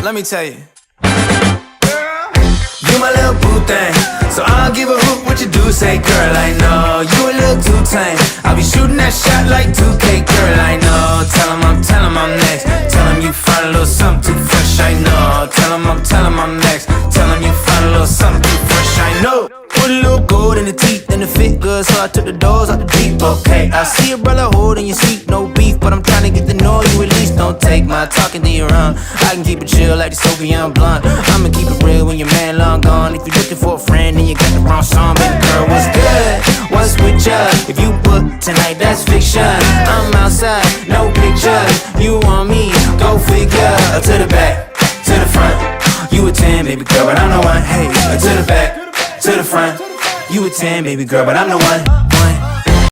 let me tell you. You my little boo thing, so I don't give a hoot what you do say, girl, I know. You a little too tame, I'll be shooting that shot like 2K, girl, I know. Tell him I'm next, tell him you find a little something too fresh, I know. Tell him I'm next, tell him you find a little something too fresh, I know. Put a little gold in the teeth and it fit good, so I took the doors out the deep, okay. I see a brother holding your seat, no beef, but I'm trying to get to know you at least. Don't take my talking to your own, I can keep it chill like the Soviet blunt. I'ma keep it real when your man long gone. If you're looking for a friend, then you got the wrong song. Baby girl, what's good? What's with ya? If you book tonight, that's fiction. I'm outside, no pictures. You want me? Go figure. To the back, to the front. You a 10, baby girl, but I'm the one. Hey, to the back, to the front. You a 10, baby girl, but I'm the one.